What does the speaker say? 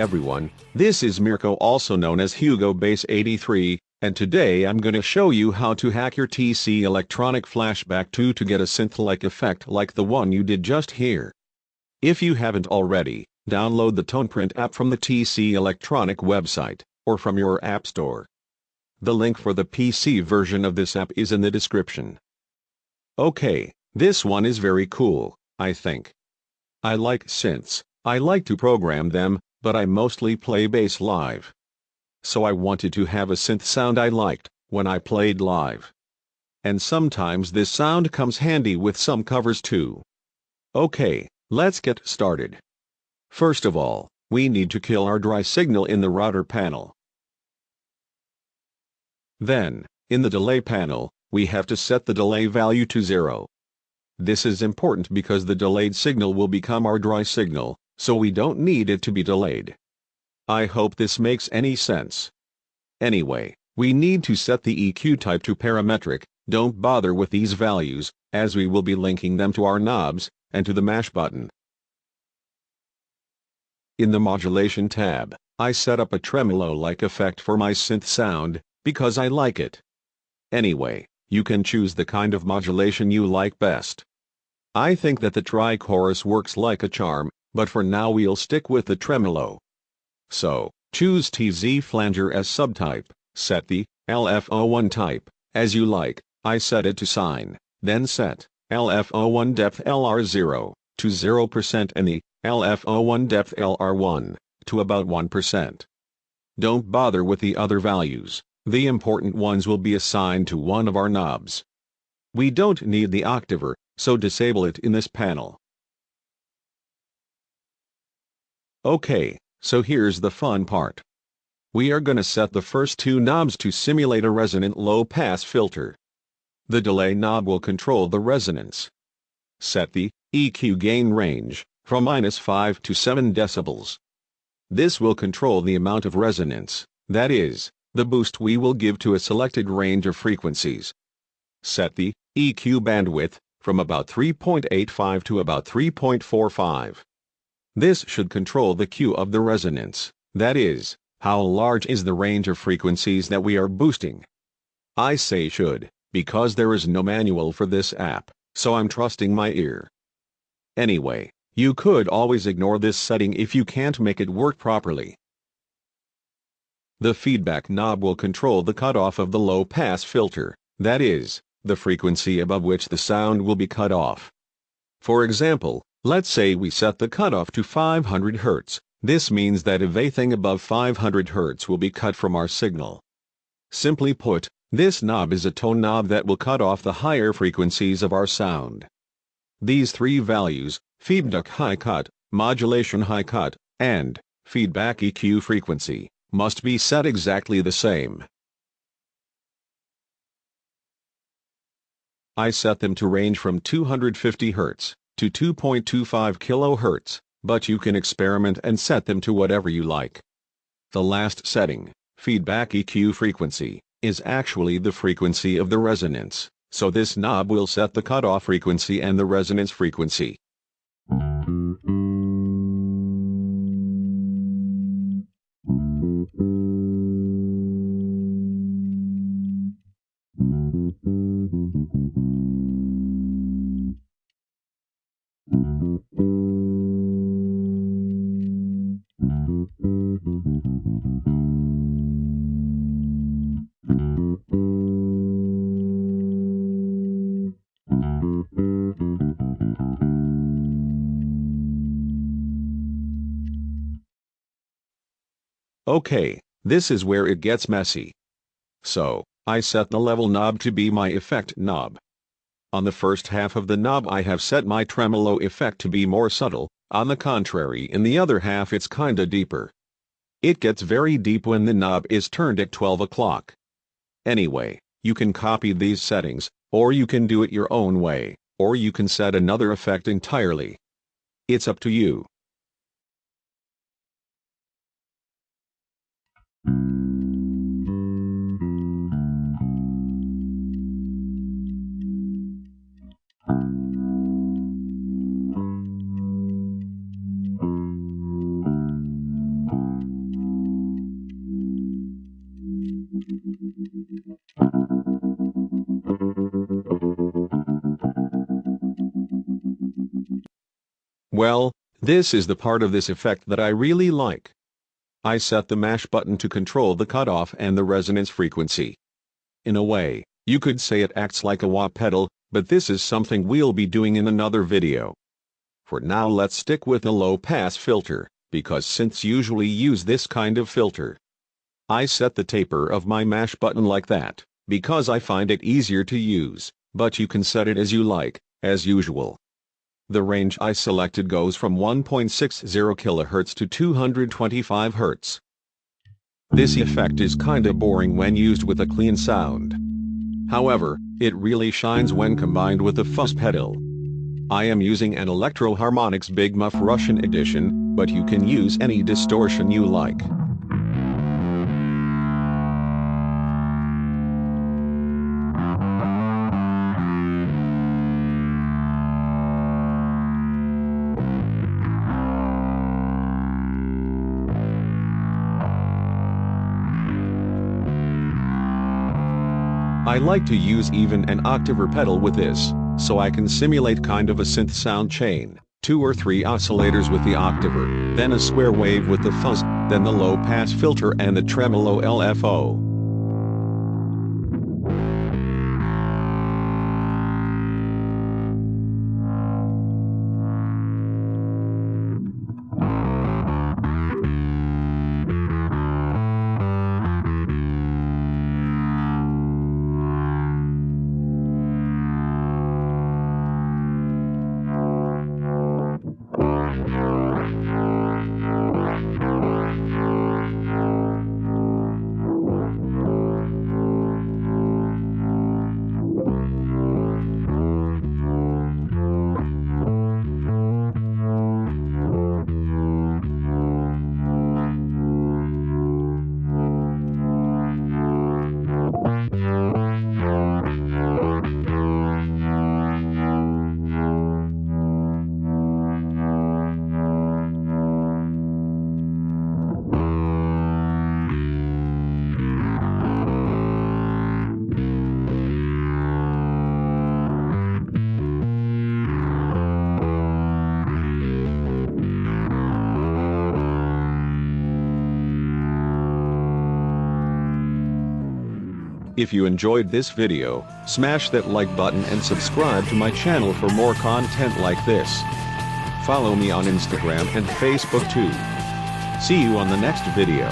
everyone, this is Mirko, also known as Hugo Base 83, and today I'm gonna show you how to hack your TC Electronic Flashback 2 to get a synth-like effect like the one you did just here. If you haven't already, download the Toneprint app from the TC Electronic website, or from your app store. The link for the PC version of this app is in the description. Okay, this one is very cool, I think. I like synths. I like to program them, but I mostly play bass live. So I wanted to have a synth sound I liked when I played live. And sometimes this sound comes handy with some covers too. Okay, let's get started. First of all, we need to kill our dry signal in the router panel. Then, in the delay panel, we have to set the delay value to 0. This is important because the delayed signal will become our dry signal, so we don't need it to be delayed. I hope this makes any sense. Anyway, we need to set the EQ type to parametric. Don't bother with these values, as we will be linking them to our knobs, and to the mash button. In the modulation tab, I set up a tremolo-like effect for my synth sound, because I like it. Anyway, you can choose the kind of modulation you like best. I think that the tri-chorus works like a charm, but for now we'll stick with the tremolo. So, choose TZ flanger as subtype, set the LFO1 type as you like. I set it to sine, then set LFO1 depth LR0 to 0% and the LFO1 depth LR1 to about 1%. Don't bother with the other values, the important ones will be assigned to one of our knobs. We don't need the octaver, so disable it in this panel. Okay, so here's the fun part. We are gonna set the first two knobs to simulate a resonant low pass filter. The delay knob will control the resonance. Set the EQ gain range from -5 to 7 decibels. This will control the amount of resonance, that is, the boost we will give to a selected range of frequencies. Set the EQ bandwidth from about 3.85 to about 3.45. This should control the Q of the resonance, that is, how large is the range of frequencies that we are boosting. I say should, because there is no manual for this app, so I'm trusting my ear. Anyway, you could always ignore this setting if you can't make it work properly. The feedback knob will control the cutoff of the low pass filter, that is, the frequency above which the sound will be cut off. For example, let's say we set the cutoff to 500 Hz, this means that everything above 500 Hz will be cut from our signal. Simply put, this knob is a tone knob that will cut off the higher frequencies of our sound. These three values, feedback high cut, modulation high cut, and feedback EQ frequency, must be set exactly the same. I set them to range from 250 Hz to 2.25 kHz, but you can experiment and set them to whatever you like. The last setting, feedback EQ frequency, is actually the frequency of the resonance, so this knob will set the cutoff frequency and the resonance frequency. Okay, this is where it gets messy. So, I set the level knob to be my effect knob. On the first half of the knob I have set my tremolo effect to be more subtle, on the contrary in the other half it's kinda deeper. It gets very deep when the knob is turned at 12 o'clock. Anyway, you can copy these settings, or you can do it your own way, or you can set another effect entirely. It's up to you. Well, this is the part of this effect that I really like. I set the mash button to control the cutoff and the resonance frequency. In a way, you could say it acts like a wah pedal, but this is something we'll be doing in another video. For now, let's stick with a low-pass filter, because synths usually use this kind of filter. I set the taper of my mash button like that, because I find it easier to use, but you can set it as you like, as usual. The range I selected goes from 1.60 kHz to 225 Hz. This effect is kinda boring when used with a clean sound. However, it really shines when combined with a fuzz pedal. I am using an Electro Harmonics Big Muff Russian edition, but you can use any distortion you like. I like to use even an octaver pedal with this, so I can simulate kind of a synth sound chain, 2 or 3 oscillators with the octaver, then a square wave with the fuzz, then the low pass filter and the tremolo LFO. If you enjoyed this video, smash that like button and subscribe to my channel for more content like this. Follow me on Instagram and Facebook too. See you on the next video.